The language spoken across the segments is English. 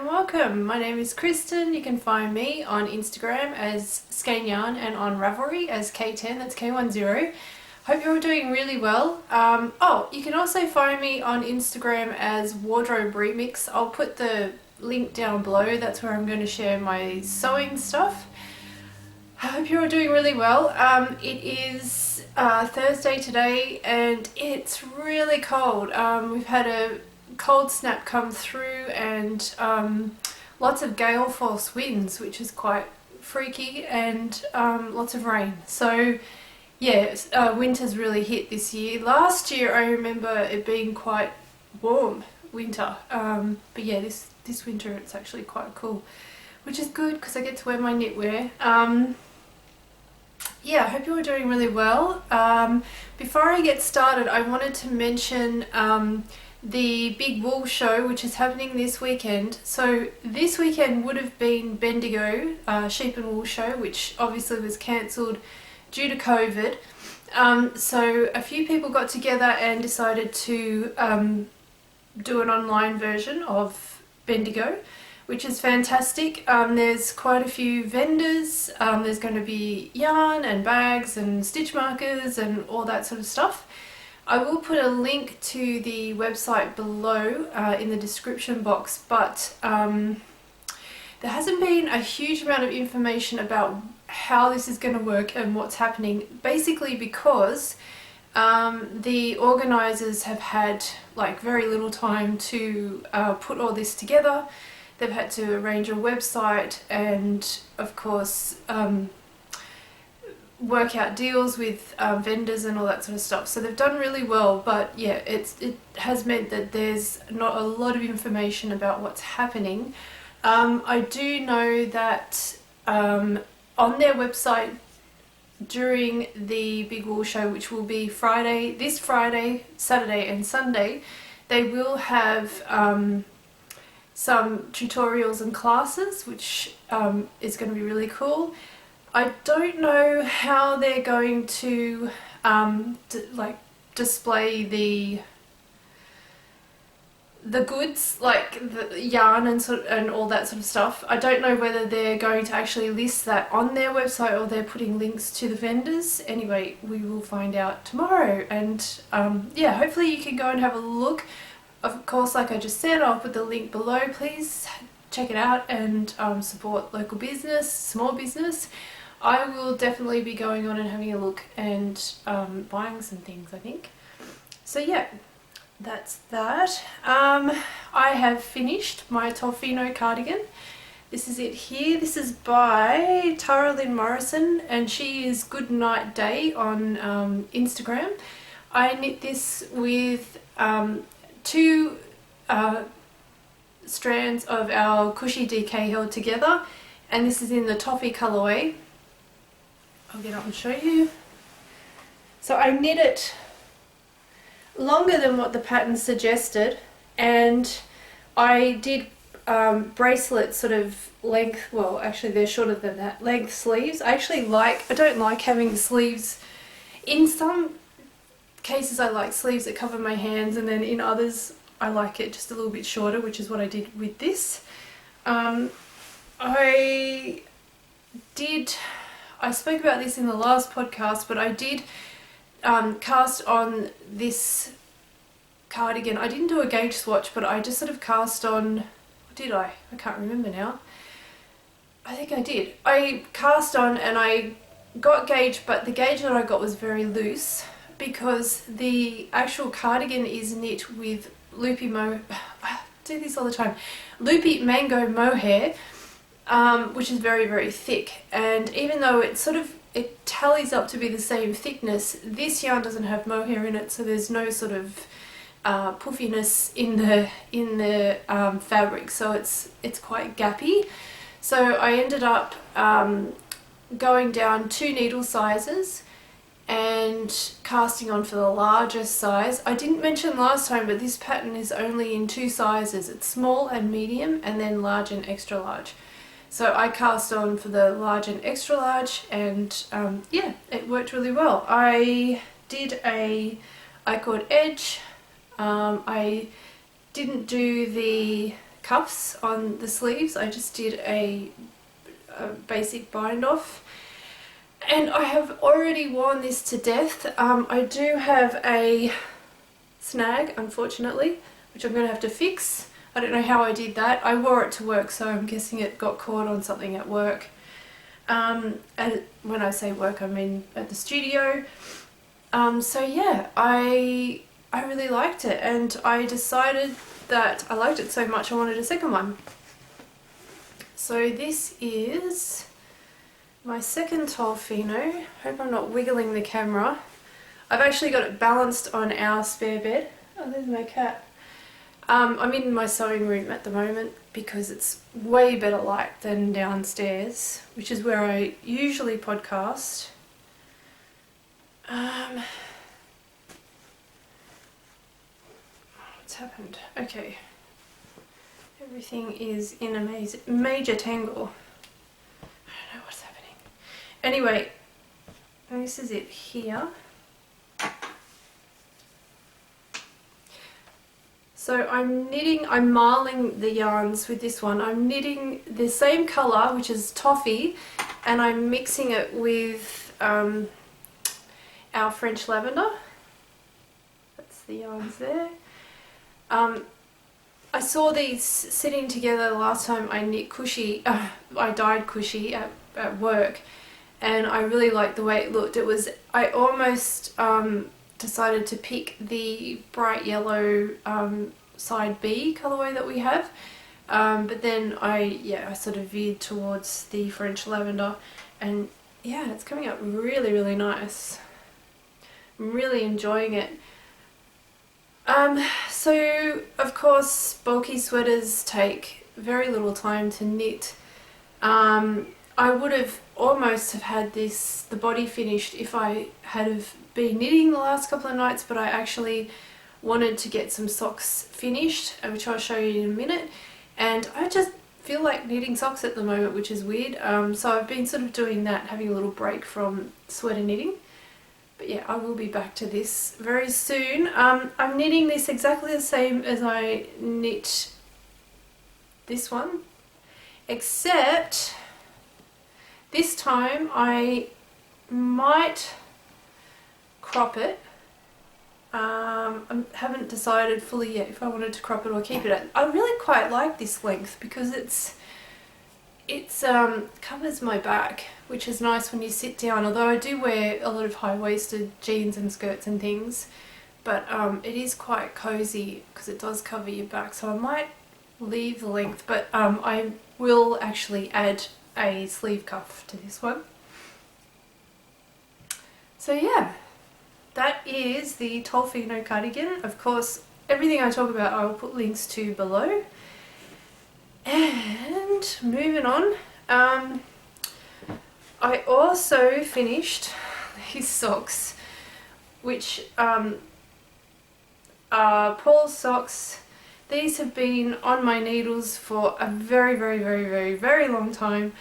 and welcome. My name is Kristen. You can find me on Instagram as Skein and on Ravelry as K10, that's K10. Hope you're all doing really well. You can also find me on Instagram as Wardrobe Remix. I'll put the link down below. That's where I'm going to share my sewing stuff. I hope you're all doing really well. It is Thursday today and it's really cold. We've had a cold snap come through and lots of gale force winds, which is quite freaky, and lots of rain. So yeah, winter's really hit this year. Last year I remember it being quite warm winter, but yeah, this winter it's actually quite cool, which is good because I get to wear my knitwear. Yeah, I hope you're doing really well. Before I get started, I wanted to mention the Big Wool Show, which is happening this weekend. So this weekend would have been Bendigo Sheep and Wool Show, which obviously was cancelled due to COVID. So a few people got together and decided to do an online version of Bendigo, which is fantastic. There's quite a few vendors. There's going to be yarn and bags and stitch markers and all that sort of stuff. I will put a link to the website below in the description box, but there hasn't been a huge amount of information about how this is going to work and what's happening, basically because the organisers have had like very little time to put all this together. They've had to arrange a website and of course work out deals with vendors and all that sort of stuff. So they've done really well, but yeah, it has meant that there's not a lot of information about what's happening. I do know that on their website during the Big Wool Show, which will be this Friday, Saturday and Sunday, they will have some tutorials and classes, which is going to be really cool. I don't know how they're going to display the goods, like the yarn and all that sort of stuff. I don't know whether they're going to actually list that on their website or they're putting links to the vendors. Anyway, we will find out tomorrow, and yeah, hopefully you can go and have a look. Of course, like I just said, I'll put the link below. Please check it out and support local business, small business. I will definitely be going on and having a look and buying some things, I think. So yeah, that's that. I have finished my Tofino cardigan. This is it here. This is by Tara-Lynn Morrison and she is Good Night Day on Instagram. I knit this with two strands of our Cushy DK held together, and this is in the Toffee colourway. I'll get up and show you. So I knit it longer than what the pattern suggested, and I did bracelet sort of length, well actually they're shorter than that, length sleeves. I don't like having the sleeves. In some cases I like sleeves that cover my hands, and then in others I like it just a little bit shorter, which is what I did with this. I spoke about this in the last podcast, but I did cast on this cardigan. I didn't do a gauge swatch, but I just sort of cast on, or did I? I can't remember now. I think I did. I cast on and I got gauge, but the gauge that I got was very loose because the actual cardigan is knit with loopy I do this all the time, loopy mango mohair, which is very, very thick, and even though it tallies up to be the same thickness, this yarn doesn't have mohair in it, so there's no sort of puffiness in the fabric, so it's quite gappy. So I ended up going down 2 needle sizes and casting on for the largest size. I didn't mention last time, but this pattern is only in 2 sizes. It's small and medium, and then large and extra large. So I cast on for the large and extra large, and yeah, it worked really well. I did a I-cord edge. I didn't do the cuffs on the sleeves. I just did a basic bind off, and I have already worn this to death. I do have a snag, unfortunately, which I'm going to have to fix. I don't know how I did that. I wore it to work, so I'm guessing it got caught on something at work. And when I say work, I mean at the studio. So yeah, I really liked it, and I decided that I liked it so much I wanted a second one. So this is my second Tofino. Hope I'm not wiggling the camera. I've actually got it balanced on our spare bed. Oh, there's my cat. I'm in my sewing room at the moment because it's way better light than downstairs, which is where I usually podcast. What's happened? Okay. Everything is in a major tangle. I don't know what's happening. Anyway, this is it here. So I'm marling the yarns with this one. I'm knitting the same colour, which is Toffee, and I'm mixing it with our French Lavender. That's the yarns there. I saw these sitting together the last time I knit Cushy. I dyed Cushy at work, and I really liked the way it looked. I almost decided to pick the bright yellow side B colourway that we have, but then I sort of veered towards the French Lavender, and yeah, it's coming out really, really nice. I'm really enjoying it. So of course bulky sweaters take very little time to knit. I would have almost have had the body finished if I had have been knitting the last couple of nights, but I actually wanted to get some socks finished, which I'll show you in a minute, and I just feel like knitting socks at the moment, which is weird. So I've been sort of doing that, having a little break from sweater knitting. But yeah, I will be back to this very soon. I'm knitting this exactly the same as I knit this one, except this time I might crop it. I haven't decided fully yet if I wanted to crop it or keep it. I really quite like this length because it's covers my back, which is nice when you sit down, although I do wear a lot of high-waisted jeans and skirts and things, but it is quite cozy because it does cover your back, so I might leave the length, but I will actually add a sleeve cuff to this one. So yeah, that is the Tofino cardigan. Of course, everything I talk about I will put links to below. And moving on, I also finished these socks, which are Purl socks. These have been on my needles for a very, very, very, very, very long time.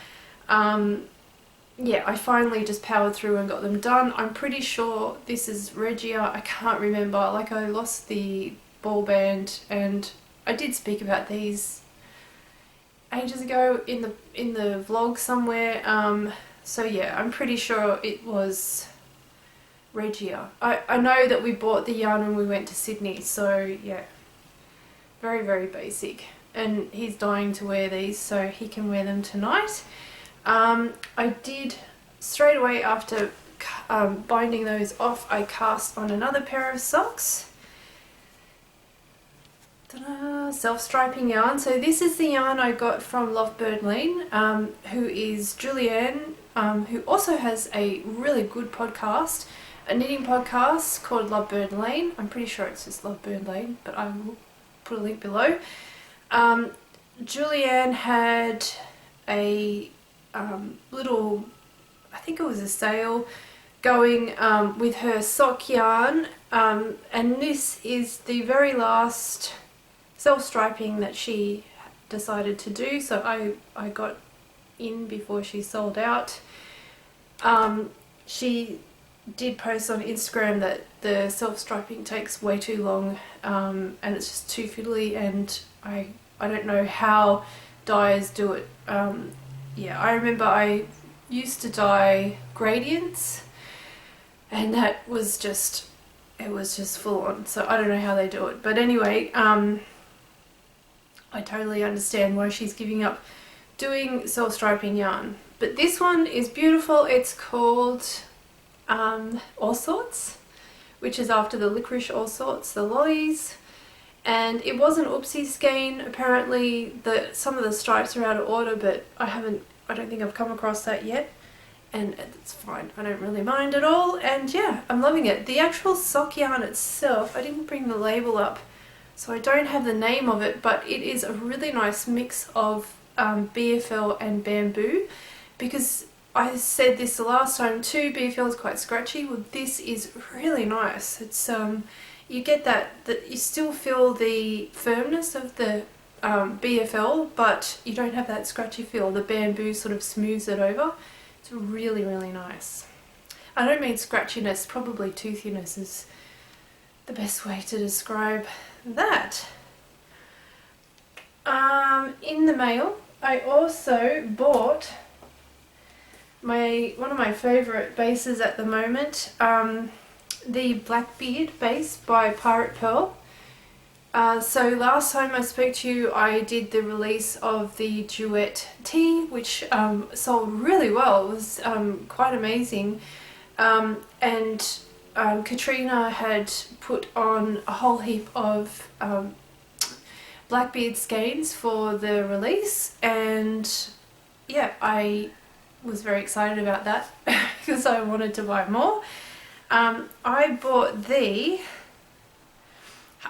Yeah, I finally just powered through and got them done. I'm pretty sure this is Regia. I can't remember. Like, I lost the ball band, and I did speak about these ages ago in the vlog somewhere. So yeah, I'm pretty sure it was Regia. I know that we bought the yarn when we went to Sydney, so yeah, very, very basic, and he's dying to wear these, so he can wear them tonight. I did straight away after binding those off, I cast on another pair of socks. Self-striping yarn. So this is the yarn I got from Lovebird Lane, who is Julianne, who also has a really good podcast, a knitting podcast called Lovebird Lane. I'm pretty sure it's just Lovebird Lane, but I will put a link below. Julianne had a little, I think it was a sale going with her sock yarn, and this is the very last self-striping that she decided to do, so I got in before she sold out. She did post on Instagram that the self-striping takes way too long, and it's just too fiddly, and I I don't know how dyers do it. Yeah, I remember I used to dye gradients, and that was just, it was just full on. So I don't know how they do it. But anyway, I totally understand why she's giving up doing self-striping yarn. But this one is beautiful. It's called Allsorts, which is after the licorice Allsorts, the lollies. And it was an oopsie skein. Apparently some of the stripes are out of order, but I don't think I've come across that yet. And it's fine, I don't really mind at all. And yeah, I'm loving it. The actual sock yarn itself, I didn't bring the label up, so I don't have the name of it, but it is a really nice mix of BFL and bamboo, because I said this the last time too, BFL is quite scratchy. Well, this is really nice. It's you get that you still feel the firmness of the BFL, but you don't have that scratchy feel. The bamboo sort of smooths it over. It's really, really nice. I don't mean scratchiness, probably toothiness is the best way to describe that. In the mail, I also bought one of my favourite bases at the moment, the Blackbeard base by Purl. So last time I spoke to you, I did the release of the Duet Tee, which sold really well. It was quite amazing. And Katrina had put on a whole heap of Blackbeard skeins for the release, and yeah, I was very excited about that because I wanted to buy more. I bought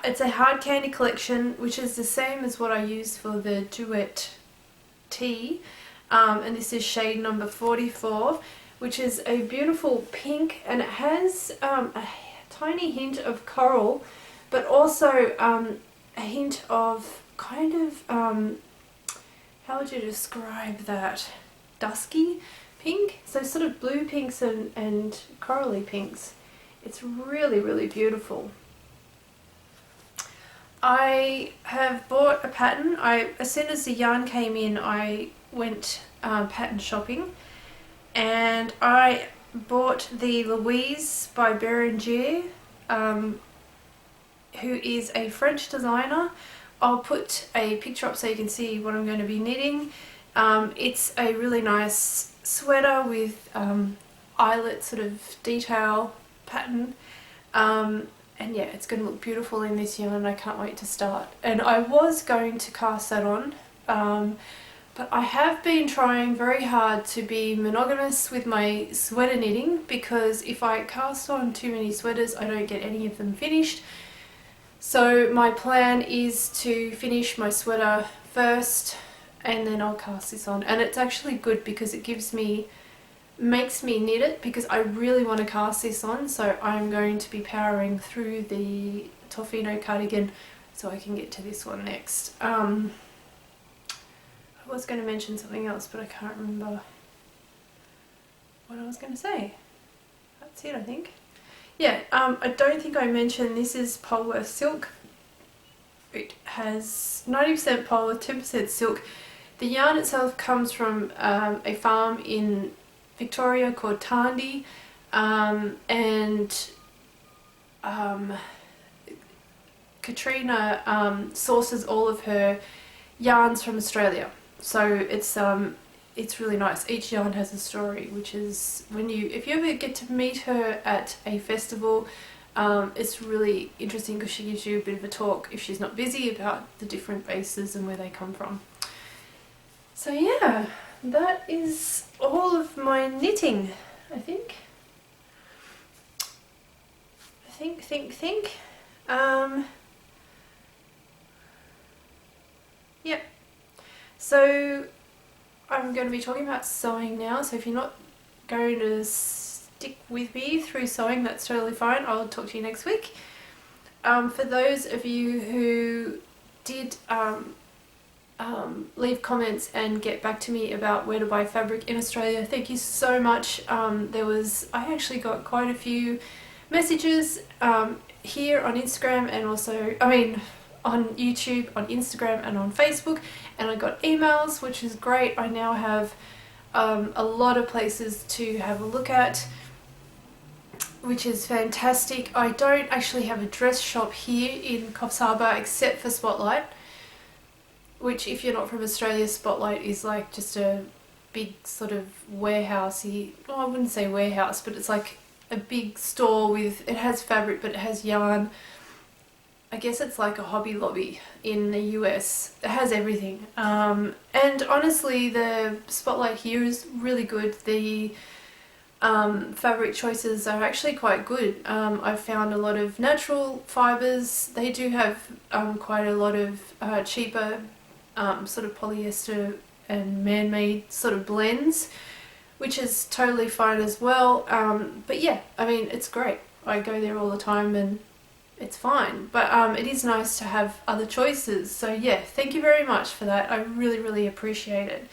it's a hard candy collection, which is the same as what I used for the Duet Tee, and this is shade number 44, which is a beautiful pink, and it has a tiny hint of coral, but also a hint of kind of, how would you describe that? Dusky pink, so sort of blue pinks and corally pinks. It's really, really beautiful. I have bought a pattern. As soon as the yarn came in, I went pattern shopping, and I bought the Louise by Beranger, who is a French designer. I'll put a picture up so you can see what I'm going to be knitting. It's a really nice sweater with eyelet sort of detail pattern, and yeah, it's going to look beautiful in this yarn, and I can't wait to start. And I was going to cast that on, but I have been trying very hard to be monogamous with my sweater knitting, because if I cast on too many sweaters, I don't get any of them finished. So my plan is to finish my sweater first, and then I'll cast this on. And it's actually good because it makes me knit it, because I really want to cast this on. So I'm going to be powering through the Tofino cardigan so I can get to this one next. I was going to mention something else, but I can't remember what I was going to say. That's it, I think. Yeah, I don't think I mentioned this is Polworth silk. It has 90% Polworth, 10% silk. The yarn itself comes from a farm in Victoria called Toni, and Katrina sources all of her yarns from Australia. So it's really nice. Each yarn has a story, which is, if you ever get to meet her at a festival, it's really interesting because she gives you a bit of a talk, if she's not busy, about the different bases and where they come from. So yeah, that is all of my knitting, I think. Yep. So I'm going to be talking about sewing now, so if you're not going to stick with me through sewing, that's totally fine. I'll talk to you next week. For those of you who did leave comments and get back to me about where to buy fabric in Australia, thank you so much. I actually got quite a few messages here on Instagram, and also, on YouTube, on Instagram and on Facebook, and I got emails, which is great. I now have a lot of places to have a look at, which is fantastic. I don't actually have a dress shop here in Coffs Harbour except for Spotlight, which if you're not from Australia, Spotlight is like just a big sort of warehousey, well, I wouldn't say warehouse, but it's like a big store with, it has fabric but it has yarn. I guess it's like a Hobby Lobby in the US. It has everything. And honestly, the Spotlight here is really good. The fabric choices are actually quite good. I've found a lot of natural fibres. They do have quite a lot of cheaper sort of polyester and man-made sort of blends, which is totally fine as well. But yeah, I mean, it's great. I go there all the time and it's fine, but it is nice to have other choices. So yeah, thank you very much for that. I really appreciate it.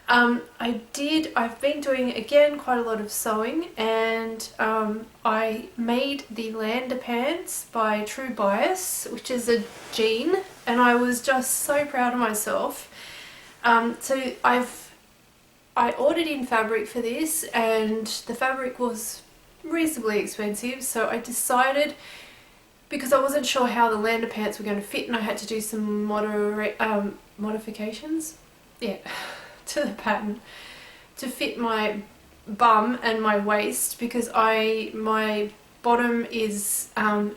I've been doing again quite a lot of sewing, and I made the Lavender pants by True Bias, which is a jean, and I was just so proud of myself. So I ordered in fabric for this, and the fabric was reasonably expensive, so I decided, because I wasn't sure how the Lavender pants were going to fit, and I had to do some modifications, yeah, to the pattern to fit my bum and my waist, because my bottom is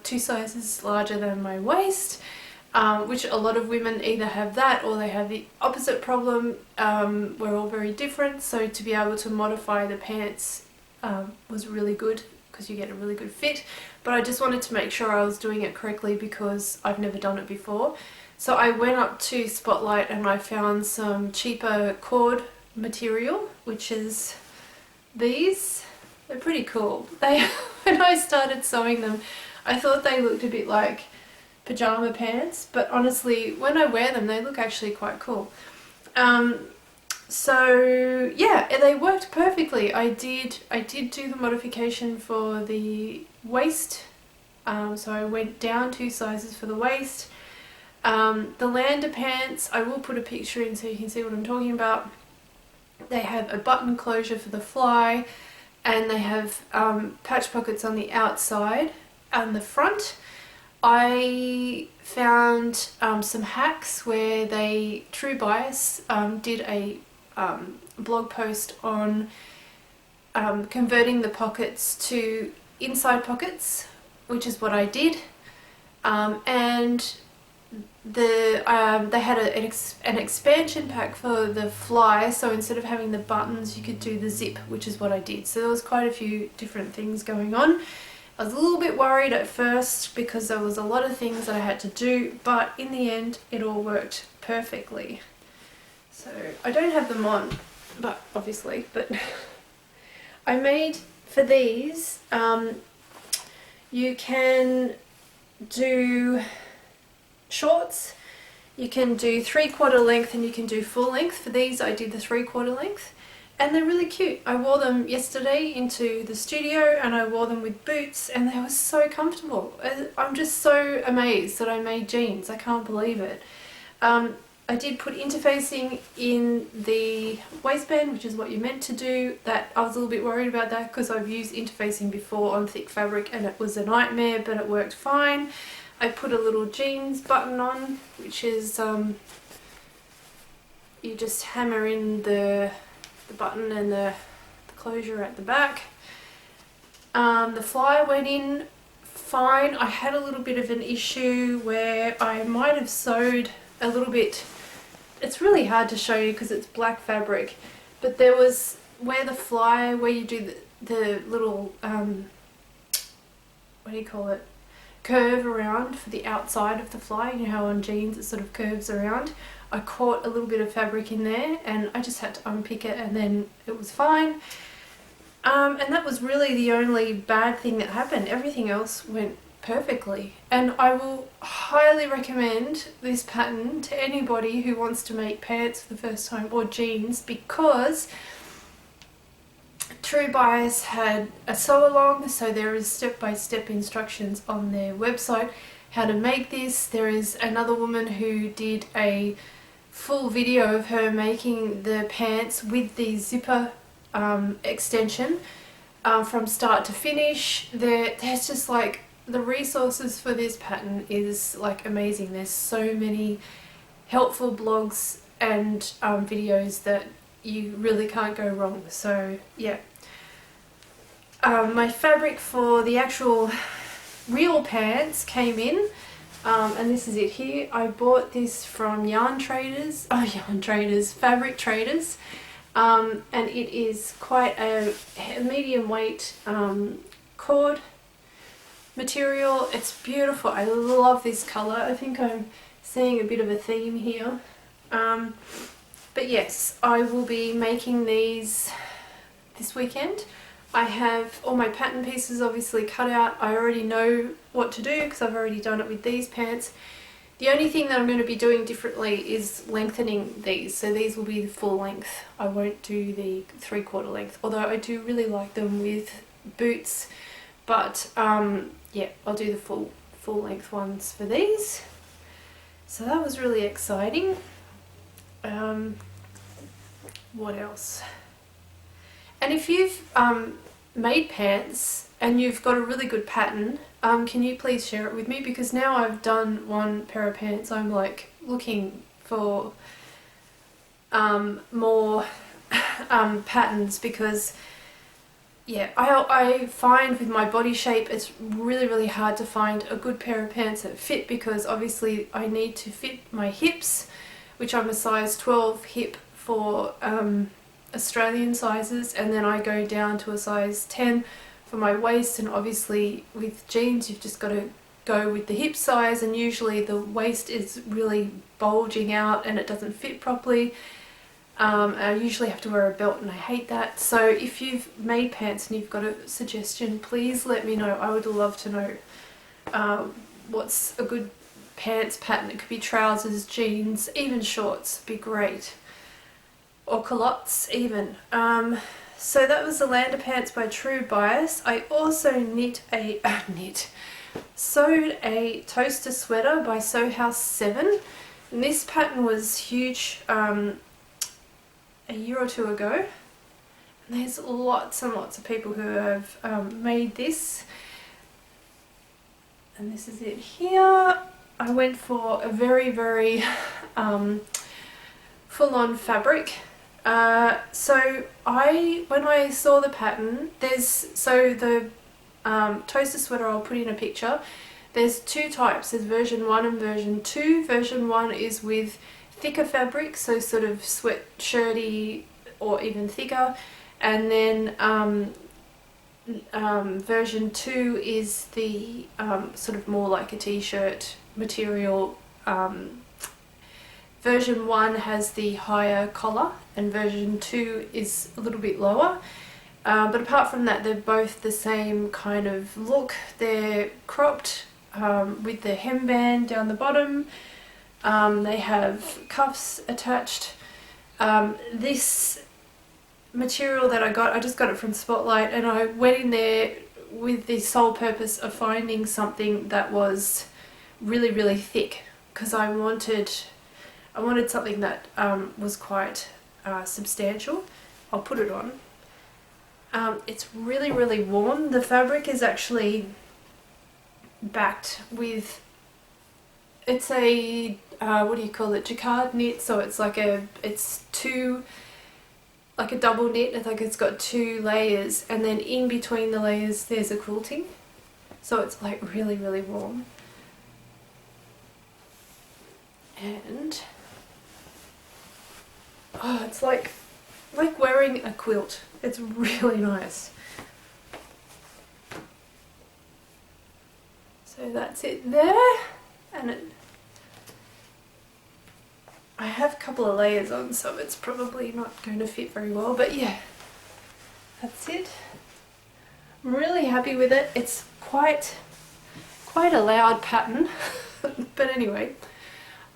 2 sizes larger than my waist, which a lot of women either have that or they have the opposite problem. We're all very different, so to be able to modify the pants was really good, because you get a really good fit. But I just wanted to make sure I was doing it correctly because I've never done it before. So I went up to Spotlight and I found some cheaper cord material, which is these. They're pretty cool. When I started sewing them, I thought they looked a bit like pajama pants, but honestly, when I wear them, they look actually quite cool. So yeah, they worked perfectly. I did do the modification for the waist, so I went down 2 sizes for the waist. The Lavender pants, I will put a picture in so you can see what I'm talking about. They have a button closure for the fly, and they have patch pockets on the outside and the front. I found some hacks where True Bias did a blog post on converting the pockets to inside pockets, which is what I did, and they had an expansion pack for the fly, so instead of having the buttons you could do the zip, which is what I did. So there was quite a few different things going on. I was a little bit worried at first because there was a lot of things that I had to do, but in the end it all worked perfectly. So I don't have them on, but obviously, but I made for these, you can do shorts, you can do 3/4 length, and you can do full length. For these I did the 3/4 length, and they're really cute. I wore them yesterday into the studio and I wore them with boots, and they were so comfortable. I'm just so amazed that I made jeans. I can't believe it. I did put interfacing in the waistband, which is what you're meant to do. That I was a little bit worried about that because I've used interfacing before on thick fabric and it was a nightmare, but it worked fine. I put a little jeans button on, which is you just hammer in the button and the closure at the back. The fly went in fine. I had a little bit of an issue where I might have sewed a little bit. It's really hard to show you because it's black fabric, but there was where the fly, where you do the little what do you call it, curve around for the outside of the fly. You know how on jeans it sort of curves around. I caught a little bit of fabric in there and I just had to unpick it, and then it was fine. And that was really the only bad thing that happened. Everything else went perfectly, and I will highly recommend this pattern to anybody who wants to make pants for the first time or jeans, because True Bias had a sew along, so there is step-by-step instructions on their website, how to make this. There is another woman who did a full video of her making the pants with the zipper extension from start to finish. There's just like, the resources for this pattern is like amazing. There's so many helpful blogs and videos that you really can't go wrong. So yeah, my fabric for the actual real pants came in, and this is it here. I bought this from Fabric Traders, and it is quite a medium weight cord material. It's beautiful. I love this colour. I think I'm seeing a bit of a theme here. But yes, I will be making these this weekend. I have all my pattern pieces obviously cut out. I already know what to do because I've already done it with these pants. The only thing that I'm going to be doing differently is lengthening these. So these will be the full length. I won't do the 3/4 length, although I do really like them with boots. But yeah, I'll do the full length ones for these. So that was really exciting. What else? And if you've made pants and you've got a really good pattern, can you please share it with me? Because now I've done one pair of pants, I'm like looking for more patterns, because yeah, I find with my body shape it's really hard to find a good pair of pants that fit, because obviously I need to fit my hips, which I'm a size 12 hip for Australian sizes, and then I go down to a size 10 for my waist, and obviously with jeans you've just got to go with the hip size, and usually the waist is really bulging out and it doesn't fit properly. I usually have to wear a belt and I hate that. So if you've made pants and you've got a suggestion, please let me know. I would love to know what's a good pants pattern. It could be trousers, jeans, even shorts would be great, or culottes even. So that was the Lander pants by True Bias. I also sewed a toaster sweater by Sew House 7, and this pattern was huge a year or two ago. And there's lots and lots of people who have made this, and this is it here. I went for a very full-on fabric. So when I saw the pattern, the toaster sweater, I'll put in a picture. There's two types. There's version 1 and version 2. Version 1 is with thicker fabric, so sort of sweatshirty or even thicker, and then version 2 is the sort of more like a t-shirt material. Version 1 has the higher collar and version 2 is a little bit lower. But apart from that, they're both the same kind of look. They're cropped with the hemband down the bottom. They have cuffs attached. This material that I just got it from Spotlight, and I went in there with the sole purpose of finding something that was really thick, because I wanted something that was quite substantial. I'll put it on. It's really warm. The fabric is actually backed with, it's a what do you call it, jacquard knit, so it's like a double knit. I think it's got 2 layers, and then in between the layers there's a quilting, so it's like really warm. And oh, it's like wearing a quilt. It's really nice. So that's it there, and I have a couple of layers on, so it's probably not going to fit very well, but yeah, that's it. I'm really happy with it. It's quite a loud pattern, but anyway.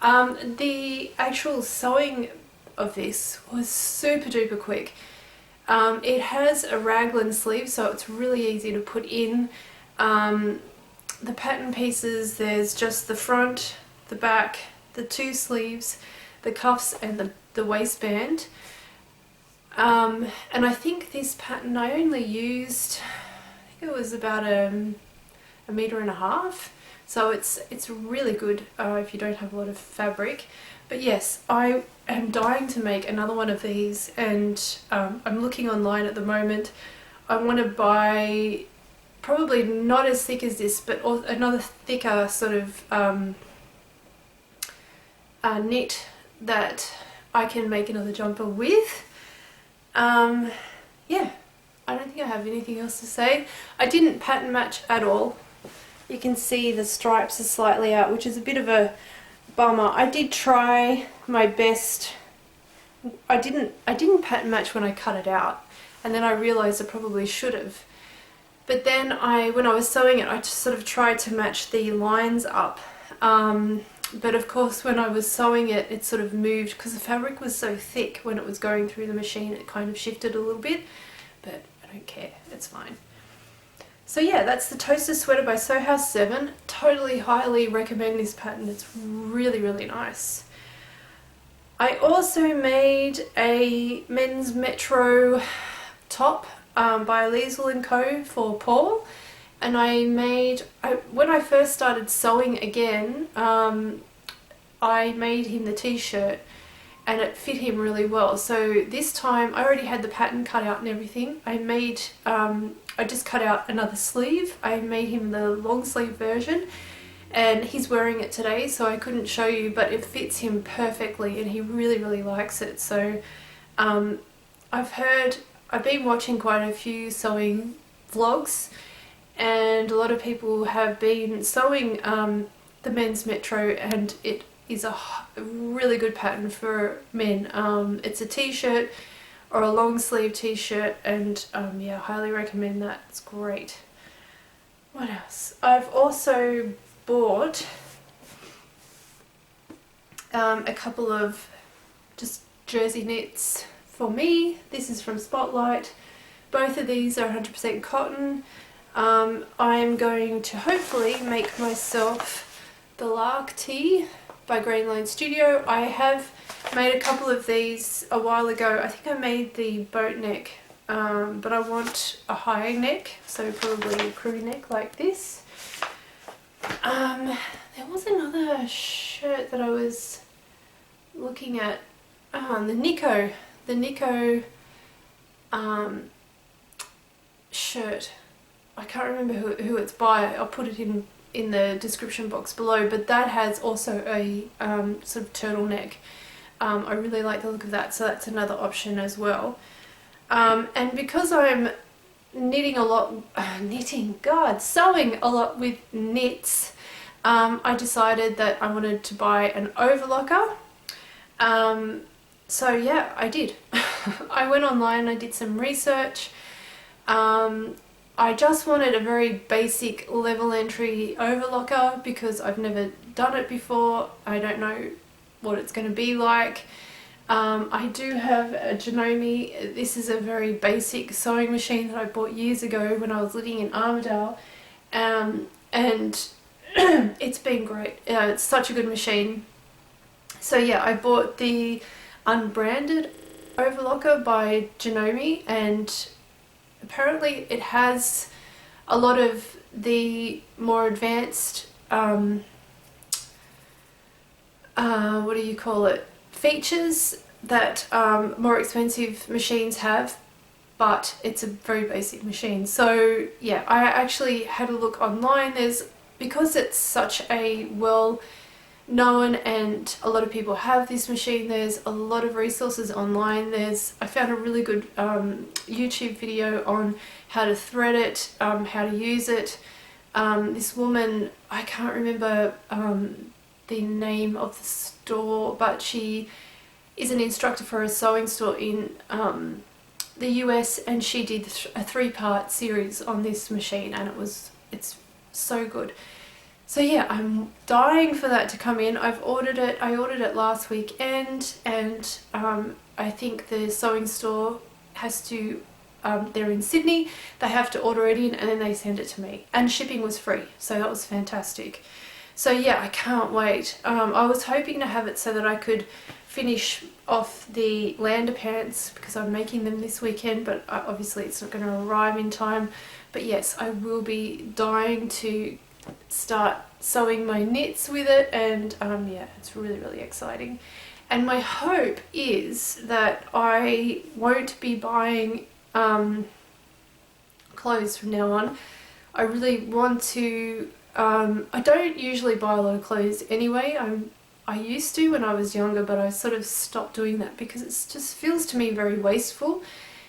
The actual sewing of this was super duper quick. It has a raglan sleeve, so it's really easy to put in. the pattern pieces, there's just the front, the back, the 2 sleeves, the cuffs and the waistband. And I think this pattern I only used, I think it was about a metre and a half. So it's really good if you don't have a lot of fabric. But yes, I am dying to make another one of these, and I'm looking online at the moment. I want to buy probably not as thick as this, but another thicker sort of knit that I can make another jumper with. Yeah, I don't think I have anything else to say. I didn't pattern match at all. You can see the stripes are slightly out, which is a bit of a bummer. I did try my best. I didn't pattern match when I cut it out, and then I realised I probably should have. But then when I was sewing it, I just sort of tried to match the lines up. But of course when I was sewing it, it sort of moved because the fabric was so thick. When it was going through the machine, it kind of shifted a little bit, but I don't care, it's fine. So yeah, that's the Toaster Sweater by Sew House 7. Totally highly recommend this pattern. It's really, really nice. I also made a men's Metro top by Liesle & Co. for Purl. And when I first started sewing again, I made him the t-shirt and it fit him really well. So this time I already had the pattern cut out and everything. I just cut out another sleeve. I made him the long sleeve version and he's wearing it today, so I couldn't show you, but it fits him perfectly and he really, really likes it. So I've been watching quite a few sewing vlogs, and a lot of people have been sewing the men's Metro, and it is a really good pattern for men. It's a t-shirt or a long sleeve t-shirt, and yeah, highly recommend that. It's great. What else? I've also bought a couple of just jersey knits for me. This is from Spotlight. Both of these are 100% cotton. I'm going to hopefully make myself the Lark Tee by Green Lane Studio. I have made a couple of these a while ago. I think I made the boat neck, but I want a high neck, so probably a crew neck like this. There was another shirt that I was looking at, the Nico shirt. I can't remember who it's by. I'll put it in the description box below, but that has also a sort of turtleneck. I really like the look of that, so that's another option as well. And because I'm knitting a lot, sewing a lot with knits, I decided that I wanted to buy an overlocker. So yeah, I did. I went online, I did some research. I just wanted a very basic level entry overlocker because I've never done it before. I don't know what it's going to be like. I do have a Janome. This is a very basic sewing machine that I bought years ago when I was living in Armidale, and it's been great. It's such a good machine. So yeah, I bought the unbranded overlocker by Janome, and apparently it has a lot of the more advanced what do you call it, features that more expensive machines have, but it's a very basic machine. So yeah, I actually had a look online. Because it's such a well known and a lot of people have this machine, there's a lot of resources online. I found a really good YouTube video on how to thread it, how to use it. This woman, I can't remember the name of the store, but she is an instructor for a sewing store in the US, and she did a 3-part series on this machine, and it's so good. So yeah, I'm dying for that to come in. I've ordered it. I ordered it last weekend, and I think the sewing store has to they're in Sydney, they have to order it in and then they send it to me, and shipping was free, so that was fantastic. So yeah, I can't wait. I was hoping to have it so that I could finish off the Lander pants because I'm making them this weekend, but obviously it's not going to arrive in time. But yes, I will be dying to start sewing my knits with it, and yeah, it's really exciting. And my hope is that I won't be buying clothes from now on. I really want to, I don't usually buy a lot of clothes anyway. I used to when I was younger, but I sort of stopped doing that because it just feels to me very wasteful.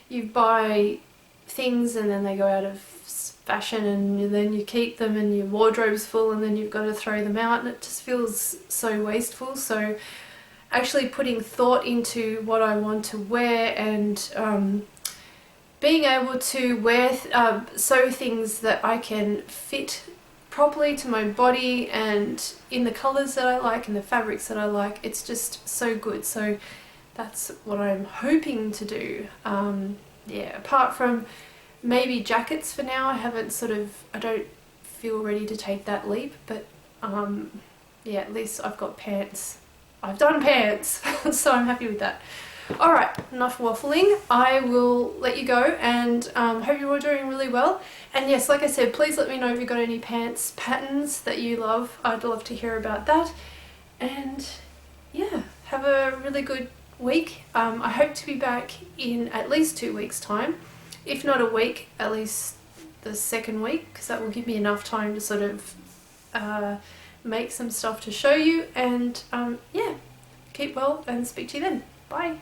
You buy things and then they go out of fashion and then you keep them and your wardrobe's full and then you've got to throw them out, and it just feels so wasteful. So actually putting thought into what I want to wear and being able to wear sew things that I can fit properly to my body and in the colours that I like and the fabrics that I like, it's just so good. So that's what I'm hoping to do. Yeah, apart from maybe jackets for now, I don't feel ready to take that leap, but yeah, at least I've got pants. I've done pants, so I'm happy with that. Alright, enough waffling. I will let you go and hope you're all doing really well. And yes, like I said, please let me know if you've got any pants patterns that you love. I'd love to hear about that. And yeah, have a really good week. I hope to be back in at least 2 weeks' time. If not a week, at least the second week, because that will give me enough time to sort of make some stuff to show you. And yeah, keep well and speak to you then. Bye.